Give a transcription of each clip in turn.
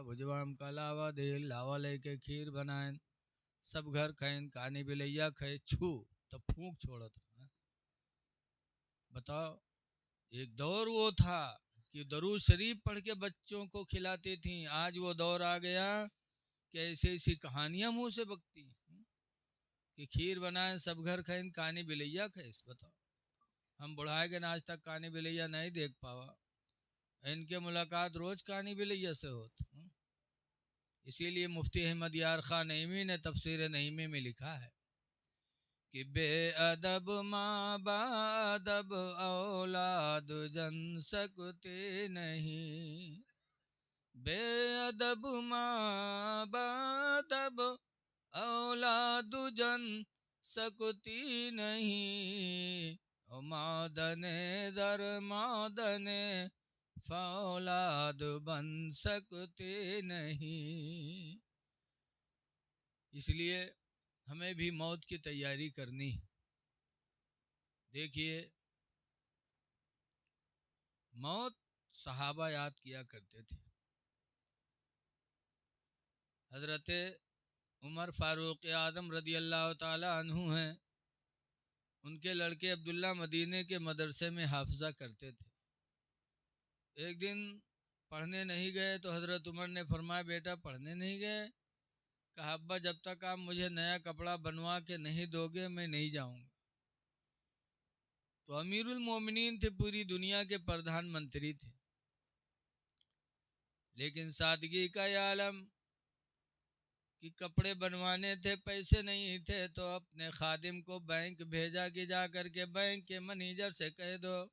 بھجوام کا لاوا دے لاوا لے کے کھیر بنائیں سب گھر کھائیں کانی بلیا کھائے چھو تو پھونک چھوڑا تھا. بتاؤ ایک دور وہ تھا کہ درود شریف پڑھ کے بچوں کو کھلاتی تھیں. آج وہ دور آ گیا کہ ایسی ایسی کہانیاں منہ سے بکتی ہیں کہ کھیر بنائیں سب گھر کھائیں کانی بلیا کھائے. بتاؤ ہم بڑھائے گے نا آج تک کانی بلیا نہیں دیکھ پاوا. ان کے ملاقات روز کانی بلیا سے ہوت. اسی لیے مفتی احمد یار خان نعیمی نے تفسیر نعیمی میں لکھا ہے کہ بے ادب ماں بادب اولاد جن سکتے نہیں. بے ادب ماں بادب اولاد جن سکتی نہیں. مادن در مادن فولاد بن سکتے نہیں. اس لیے ہمیں بھی موت کی تیاری کرنی. دیکھیے موت صحابہ یاد کیا کرتے تھے. حضرت عمر فاروق اعظم رضی اللہ تعالی عنہ ہیں. ان کے لڑکے عبداللہ مدینے کے مدرسے میں حافظہ کرتے تھے. ایک دن پڑھنے نہیں گئے تو حضرت عمر نے فرمایا بیٹا پڑھنے نہیں گئے؟ کہا ابا جب تک آپ مجھے نیا کپڑا بنوا کے نہیں دو گے میں نہیں جاؤں گا. تو امیر المومنین تھے, پوری دنیا کے پردھان منتری تھے, لیکن سادگی کا یہ عالم کہ کپڑے بنوانے تھے پیسے نہیں تھے تو اپنے خادم کو بینک بھیجا کہ جا کر کے بینک کے منیجر سے کہہ دو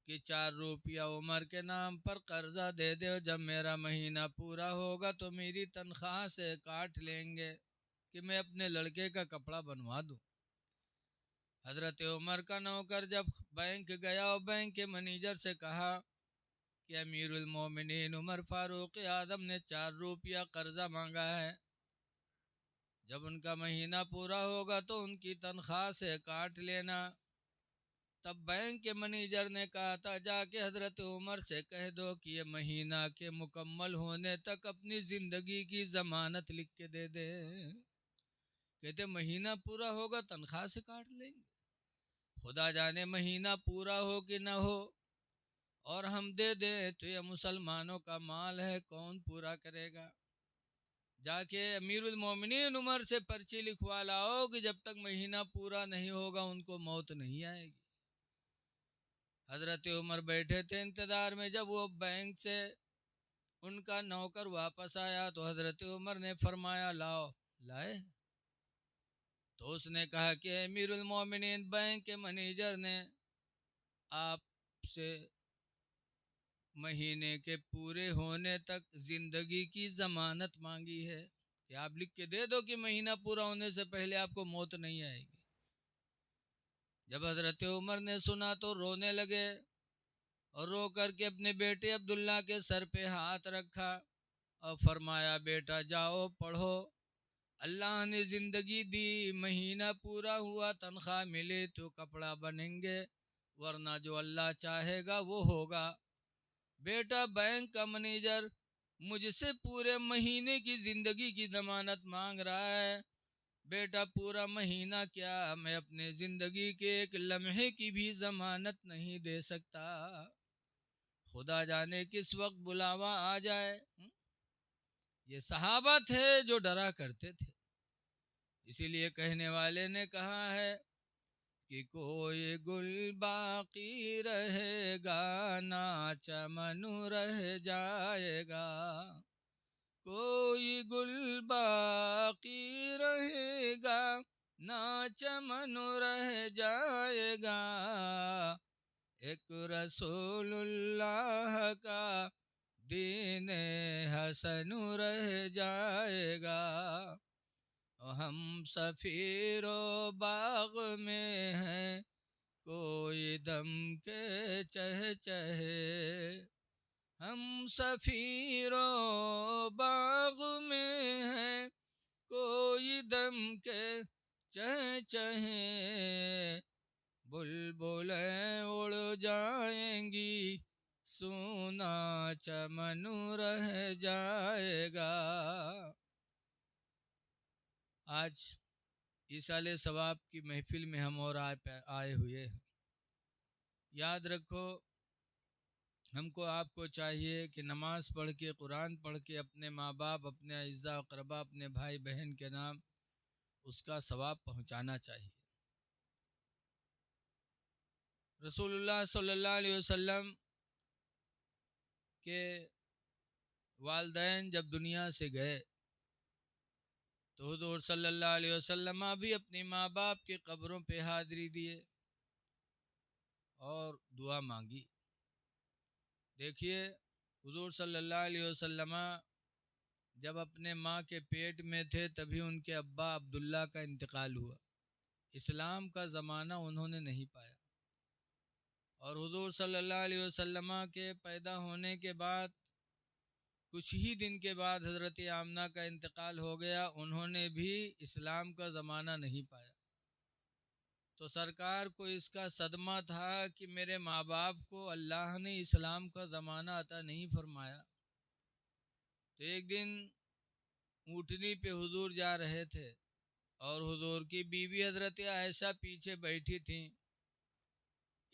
کہ 4 روپیہ عمر کے نام پر قرضہ دے دو, جب میرا مہینہ پورا ہوگا تو میری تنخواہ سے کاٹ لیں گے کہ میں اپنے لڑکے کا کپڑا بنوا دوں. حضرت عمر کا نوکر جب بینک گیا اور بینک کے منیجر سے کہا کہ امیر المومنین عمر فاروق اعظم نے 4 روپیہ قرضہ مانگا ہے, جب ان کا مہینہ پورا ہوگا تو ان کی تنخواہ سے کاٹ لینا. تب بینک کے منیجر نے کہا تھا جا کے حضرت عمر سے کہہ دو کہ یہ مہینہ کے مکمل ہونے تک اپنی زندگی کی ضمانت لکھ کے دے دے. کہتے مہینہ پورا ہوگا تنخواہ سے کاٹ لیں گے. خدا جانے مہینہ پورا ہو کہ نہ ہو اور ہم دے دیں تو یہ مسلمانوں کا مال ہے, کون پورا کرے گا. جا کے امیر المومنین عمر سے پرچی لکھوا لاؤ کہ جب تک مہینہ پورا نہیں ہوگا ان کو موت نہیں آئے گی. حضرت عمر بیٹھے تھے انتظار میں. جب وہ بینک سے ان کا نوکر واپس آیا تو حضرت عمر نے فرمایا لاؤ. لائے تو اس نے کہا کہ امیر المومنین بینک کے منیجر نے آپ سے مہینے کے پورے ہونے تک زندگی کی ضمانت مانگی ہے کہ آپ لکھ کے دے دو کہ مہینہ پورا ہونے سے پہلے آپ کو موت نہیں آئے گی. جب حضرت عمر نے سنا تو رونے لگے اور رو کر کے اپنے بیٹے عبداللہ کے سر پہ ہاتھ رکھا اور فرمایا بیٹا جاؤ پڑھو, اللہ نے زندگی دی, مہینہ پورا ہوا تنخواہ ملے تو کپڑا بنیں گے, ورنہ جو اللہ چاہے گا وہ ہوگا. بیٹا بینک کا منیجر مجھ سے پورے مہینے کی زندگی کی ضمانت مانگ رہا ہے. بیٹا پورا مہینہ کیا میں اپنے زندگی کے ایک لمحے کی بھی ضمانت نہیں دے سکتا. خدا جانے کس وقت بلاوا آ جائے. یہ صحابہ تھے جو ڈرا کرتے تھے. اسی لیے کہنے والے نے کہا ہے کہ کوئی گل باقی رہے گا نہ چمن رہ جائے گا. کوئی گل باقی رہے گا نہ چمن رہ جائے گا. ایک رسول اللہ کا دین حسن رہ جائے گا. ہم سفیر و باغ میں ہیں کوئی دم کے چہ چہے. ہم سفیر و باغ میں ہیں کوئی دم کے چہ چہے. بلبلیں اڑ جائیں گی سونا چمن رہ جائے گا۔ آج ایصال ثواب کی محفل میں ہم اور آئے ہوئے ہیں۔ یاد رکھو، ہم کو آپ کو چاہیے کہ نماز پڑھ کے، قرآن پڑھ کے اپنے ماں باپ، اپنے اعزاء و اقربا، اپنے بھائی بہن کے نام اس کا ثواب پہنچانا چاہیے۔ رسول اللہ صلی اللہ علیہ وسلم کے والدین جب دنیا سے گئے تو حضور صلی اللہ علیہ وسلم بھی اپنی ماں باپ کی قبروں پہ حاضری دیے اور دعا مانگی۔ دیکھیے، حضور صلی اللہ علیہ وسلم جب اپنے ماں کے پیٹ میں تھے تبھی ان کے ابا عبداللہ کا انتقال ہوا۔ اسلام کا زمانہ انہوں نے نہیں پایا، اور حضور صلی اللہ علیہ وسلم کے پیدا ہونے کے بعد کچھ ہی دن کے بعد حضرت آمنہ کا انتقال ہو گیا، انہوں نے بھی اسلام کا زمانہ نہیں پایا۔ تو سرکار کو اس کا صدمہ تھا کہ میرے ماں باپ کو اللہ نے اسلام کا زمانہ عطا نہیں فرمایا۔ تو ایک دن اونٹنی پہ حضور جا رہے تھے اور حضور کی بیوی حضرت عائشہ پیچھے بیٹھی تھیں۔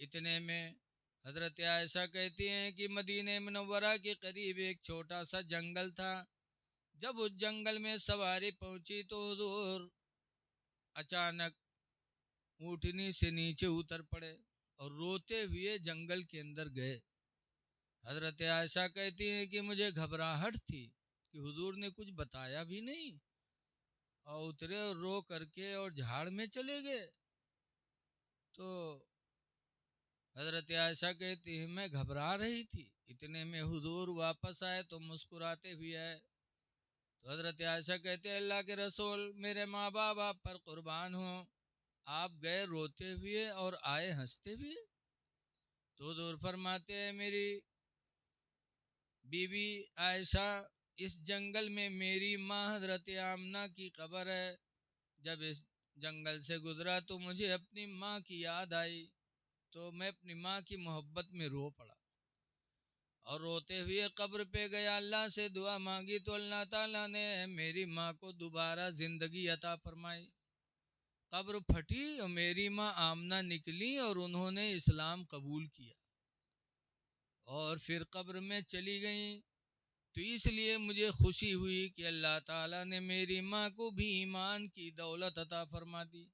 اتنے میں حضرت عائشہ کہتی ہیں کہ مدینہ منورہ کے قریب ایک چھوٹا سا جنگل تھا۔ جب اس جنگل میں سواری پہنچی تو حضور اچانک اونٹنی سے نیچے اتر پڑے اور روتے ہوئے جنگل کے اندر گئے۔ حضرت عائشہ کہتی ہیں کہ مجھے گھبراہٹ تھی کہ حضور نے کچھ بتایا بھی نہیں اور اترے اور رو کر کے اور جھاڑ میں چلے گئے۔ تو حضرت عائشہ کہتی ہے میں گھبرا رہی تھی۔ اتنے میں حضور واپس آئے تو مسکراتے ہوئے آئے۔ تو حضرت عائشہ کہتے ہیں اللہ کے رسول، میرے ماں باپ آپ پر قربان ہوں، آپ گئے روتے ہوئے اور آئے ہنستے ہوئے۔ تو حضور فرماتے ہیں میری بی بی عائشہ، اس جنگل میں میری ماں حضرت آمنہ کی قبر ہے۔ جب اس جنگل سے گزرا تو مجھے اپنی ماں کی یاد آئی، تو میں اپنی ماں کی محبت میں رو پڑا اور روتے ہوئے قبر پہ گیا، اللہ سے دعا مانگی تو اللہ تعالیٰ نے میری ماں کو دوبارہ زندگی عطا فرمائی۔ قبر پھٹی اور میری ماں آمنہ نکلی اور انہوں نے اسلام قبول کیا اور پھر قبر میں چلی گئیں۔ تو اس لیے مجھے خوشی ہوئی کہ اللہ تعالیٰ نے میری ماں کو بھی ایمان کی دولت عطا فرما دی۔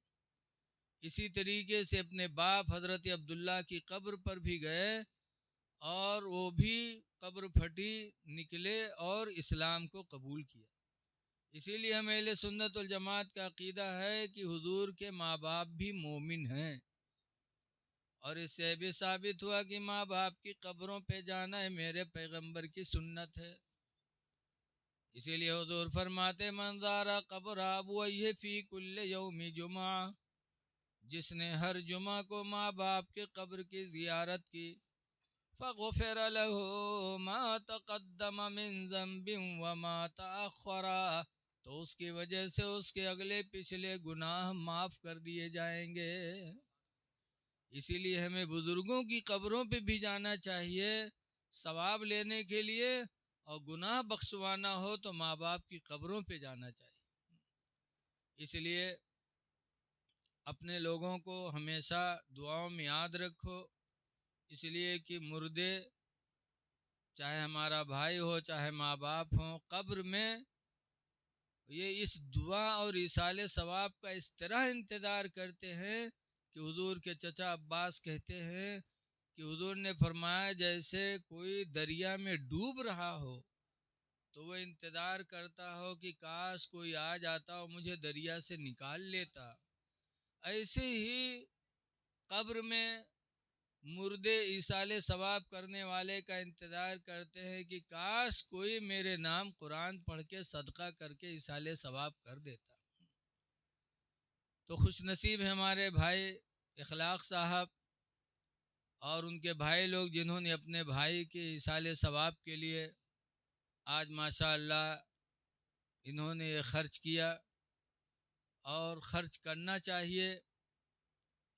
اسی طریقے سے اپنے باپ حضرت عبداللہ کی قبر پر بھی گئے اور وہ بھی قبر پھٹی، نکلے اور اسلام کو قبول کیا۔ اسی لیے ہم اہل سنت والجماعت کا عقیدہ ہے کہ حضور کے ماں باپ بھی مومن ہیں، اور اس سے بھی ثابت ہوا کہ ماں باپ کی قبروں پہ جانا ہے میرے پیغمبر کی سنت ہے۔ اسی لیے حضور فرماتے من زار قبر ابویہ فی کل یوم جمعہ، جس نے ہر جمعہ کو ماں باپ کے قبر کی زیارت کی، فغفر له ما تقدم من ذنب وما تأخر، تو اس کی وجہ سے اس کے اگلے پچھلے گناہ معاف کر دیے جائیں گے۔ اسی لیے ہمیں بزرگوں کی قبروں پہ بھی جانا چاہیے ثواب لینے کے لیے، اور گناہ بخشوانا ہو تو ماں باپ کی قبروں پہ جانا چاہیے۔ اس لیے اپنے لوگوں کو ہمیشہ دعاؤں میں یاد رکھو، اس لیے کہ مردے چاہے ہمارا بھائی ہو چاہے ماں باپ ہوں، قبر میں یہ اس دعا اور ایصال ثواب کا اس طرح انتظار کرتے ہیں کہ حضور کے چچا عباس کہتے ہیں کہ حضور نے فرمایا جیسے کوئی دریا میں ڈوب رہا ہو تو وہ انتظار کرتا ہو کہ کاش کوئی آ جاتا اور مجھے دریا سے نکال لیتا، ایسے ہی قبر میں مردے ایصال ثواب کرنے والے کا انتظار کرتے ہیں کہ کاش کوئی میرے نام قرآن پڑھ کے صدقہ کر کے ایصال ثواب کر دیتا۔ تو خوش نصیب ہیں ہمارے بھائی اخلاق صاحب اور ان کے بھائی لوگ جنہوں نے اپنے بھائی کے ایصال ثواب کے لیے آج ماشاء اللہ انہوں نے یہ خرچ کیا، اور خرچ کرنا چاہیے،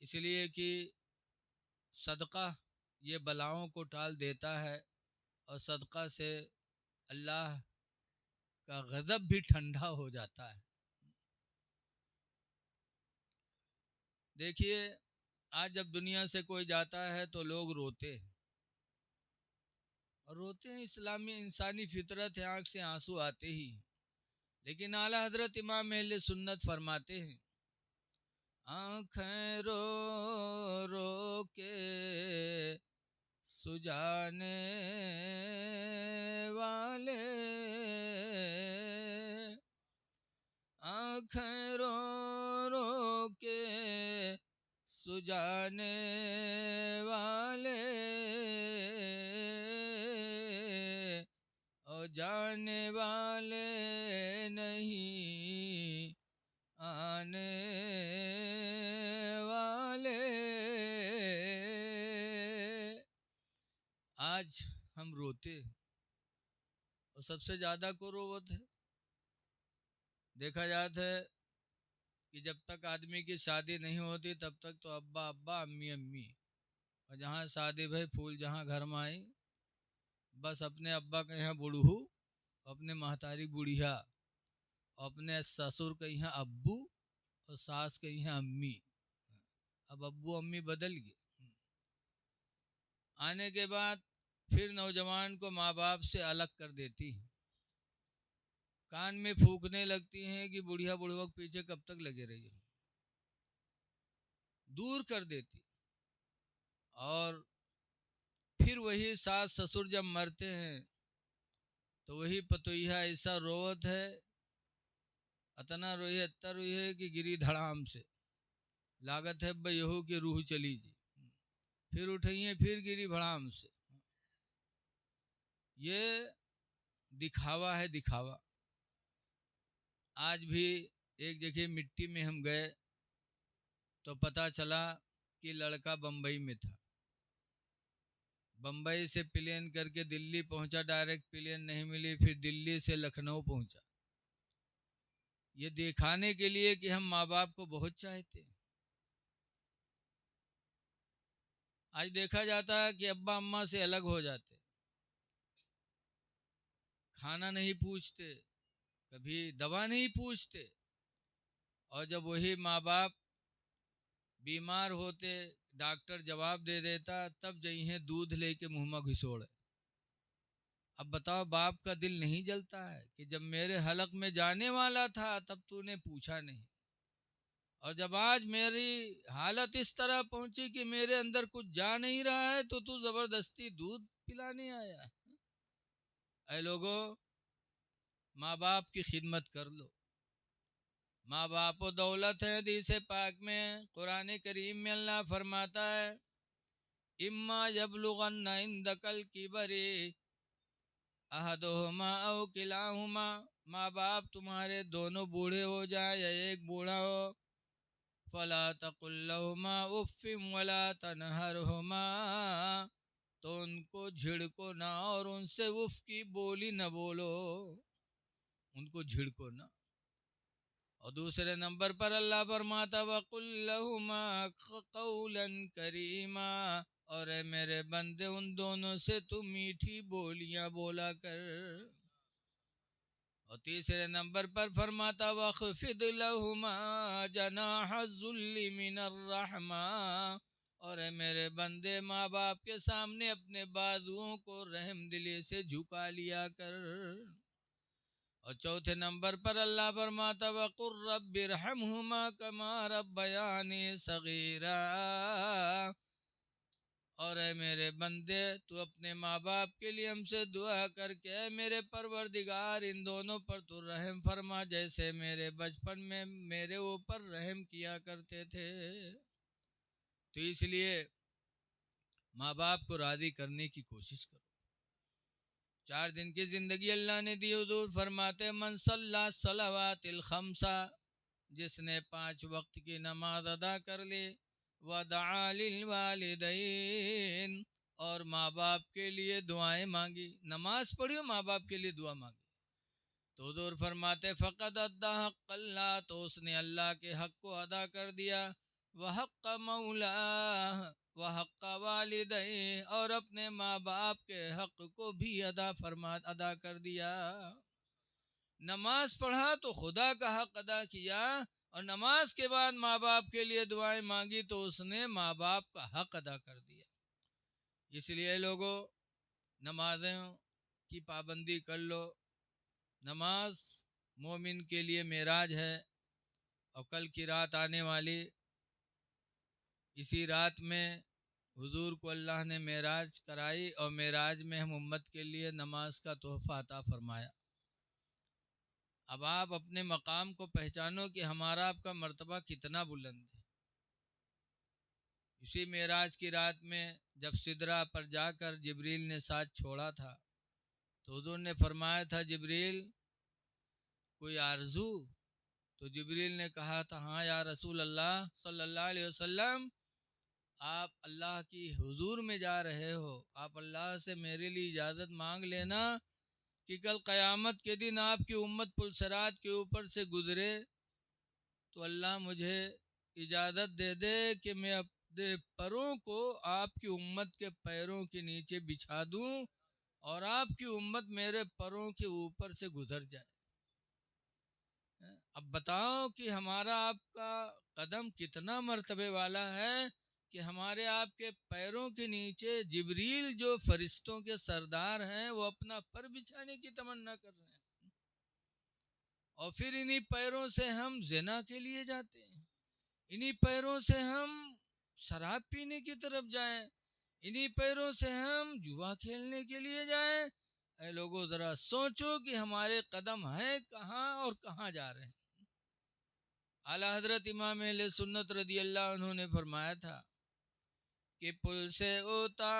اس لیے کہ صدقہ یہ بلاؤں کو ٹال دیتا ہے اور صدقہ سے اللہ کا غضب بھی ٹھنڈا ہو جاتا ہے۔ دیکھیے آج جب دنیا سے کوئی جاتا ہے تو لوگ روتے ہیں، اور روتے ہیں، اسلامی انسانی فطرت ہے، آنکھ سے آنسو آتے ہی، لیکن اعلیٰ حضرت امام اہل سنت فرماتے ہیں آنکھیں رو رو کے سجانے والے، آنکھیں رو رو کے سجانے والے، اور جانے والے نہیں آنے والے۔ آج ہم روتے اور سب سے زیادہ کو روت ہے۔ دیکھا جاتا ہے کہ جب تک آدمی کی شادی نہیں ہوتی تب تک تو ابا ابا امی امی، اور جہاں شادی بھائی پھول جہاں گھر میں آئی بس اپنے ابا کے یہاں بوڑھو، اپنے محتاری بوڑھیا، اپنے سسر کے یہاں ابو اور ساس کے یہاں امی۔ اب ابو امی بدل گئے، آنے کے بعد پھر نوجوان کو ماں باپ سے الگ کر دیتی ہیں، کان میں پھونکنے لگتی ہیں کہ بڑھیا بڑھوا پیچھے کب تک لگے رہیے، دور کر دیتی۔ اور پھر وہی ساس سسر جب مرتے ہیں تو وہی پتوہیا ایسا روت ہے، اتنا روئی اتنا روئی ہے کہ گری دھڑام سے، لاگت ہے بہو کی روح چلی جی، پھر اٹھائیے پھر گری بھڑام سے۔ یہ دکھاوا ہے، دکھاوا۔ آج بھی ایک جگہ مٹی میں ہم گئے تو پتہ چلا کہ لڑکا بمبئی میں تھا، بمبئی سے پلین کر کے دلی پہنچا، ڈائریکٹ پلین نہیں ملی، پھر دلی سے لکھنؤ پہنچا، یہ دکھانے کے لیے کہ ہم ماں باپ کو بہت چاہتے ہیں۔ آج دیکھا جاتا ہے کہ ابا اماں سے الگ ہو جاتے، کھانا نہیں پوچھتے، کبھی دوا نہیں پوچھتے، اور جب وہی ماں باپ بیمار ہوتے ڈاکٹر جواب دے دیتا تب جائیں دودھ لے کے منہ میں گھسوڑے۔ اب بتاؤ باپ کا دل نہیں جلتا ہے کہ جب میرے حلق میں جانے والا تھا تب تو نے پوچھا نہیں، اور جب آج میری حالت اس طرح پہنچی کہ میرے اندر کچھ جا نہیں رہا ہے تو زبردستی دودھ پلانے آیا۔ اے لوگو، ماں باپ کی خدمت کر لو، ماں باپ و دولت ہے۔ حدیث پاک میں قرآن کریم میں اللہ فرماتا ہے اما یبلغن عندک الکبر احدہما او کلاہما، ماں باپ تمہارے دونوں بوڑھے ہو جائے یا ایک بوڑھا ہو، فلا تقل لہما اف ولا تنہرہما، تو ان کو جھڑکو نہ اور ان سے اف کی بولی نہ بولو، ان کو جھڑکو نہ۔ اور دوسرے نمبر پر اللہ فرماتا وَقُلْ لَهُمَا قَوْلًا كَرِيمًا، اور اے میرے بندے ان دونوں سے تو میٹھی بولیاں بولا کر۔ اور تیسرے نمبر پر فرماتا وَخْفِضْ لَهُمَا جَنَاحَ الذُّلِّ مِنَ الرَّحْمَةِ، اور اے میرے بندے ماں باپ کے سامنے اپنے بازوؤں کو رحم دلی سے جھکا لیا کر۔ اور چوتھے نمبر پر اللہ فرماتا وَقُلْ رَبِّ ارْحَمْهُمَا كَمَا رَبَّيَانِي صَغِيرًا، اور اے میرے بندے تو اپنے ماں باپ کے لیے ہم سے دعا کر کے اے میرے پروردگار ان دونوں پر تو رحم فرما جیسے میرے بچپن میں میرے اوپر رحم کیا کرتے تھے۔ تو اس لیے ماں باپ کو راضی کرنے کی کوشش کرو۔ 4 دن کی زندگی اللہ نے دی، حضور فرماتے من صلی الصلوات الخمسہ، جس نے 5 وقت کی نماز ادا کر لی، ودعا للوالدین، اور ماں باپ کے لیے دعائیں مانگی، نماز پڑھی اور ماں باپ کے لیے دعا مانگی، تو حضور فرماتے فقد ادى حق اللہ، تو اس نے اللہ کے حق کو ادا کر دیا، وحق مولا، وحق والدیہ، اور اپنے ماں باپ کے حق کو بھی ادا کر دیا۔ نماز پڑھا تو خدا کا حق ادا کیا، اور نماز کے بعد ماں باپ کے لیے دعائیں مانگی تو اس نے ماں باپ کا حق ادا کر دیا۔ اس لیے لوگوں، نمازوں کی پابندی کر لو۔ نماز مومن کے لیے معراج ہے، اور کل کی رات آنے والی، اسی رات میں حضور کو اللہ نے معراج کرائی، اور معراج میں ہم امت کے لیے نماز کا تحفہ عطا فرمایا۔ اب آپ اپنے مقام کو پہچانو کہ ہمارا آپ کا مرتبہ کتنا بلند ہے۔ اسی معراج کی رات میں جب سدرہ پر جا کر جبریل نے ساتھ چھوڑا تھا تو حضور نے فرمایا تھا، جبریل کوئی آرزو؟ تو جبریل نے کہا تھا، ہاں یا رسول اللہ صلی اللہ علیہ وسلم، آپ اللہ کی حضور میں جا رہے ہو، آپ اللہ سے میرے لیے اجازت مانگ لینا کہ کل قیامت کے دن آپ کی امت پل صراط کے اوپر سے گزرے تو اللہ مجھے اجازت دے دے کہ میں اپنے پروں کو آپ کی امت کے پیروں کے نیچے بچھا دوں اور آپ کی امت میرے پروں کے اوپر سے گزر جائے۔ اب بتاؤ کہ ہمارا آپ کا قدم کتنا مرتبے والا ہے کہ ہمارے آپ کے پیروں کے نیچے جبریل جو فرشتوں کے سردار ہیں وہ اپنا پر بچھانے کی تمنا کر رہے ہیں، اور پھر انہی پیروں سے ہم زنا کے لیے جاتے ہیں، انہی پیروں سے ہم شراب پینے کی طرف جائیں، انہی پیروں سے ہم جوا کھیلنے کے لیے جائیں۔ اے لوگوں، ذرا سوچو کہ ہمارے قدم ہیں کہاں اور کہاں جا رہے ہیں۔ اعلیٰ حضرت امام اہل سنت رضی اللہ عنہ نے فرمایا تھا کہ پل سے اتار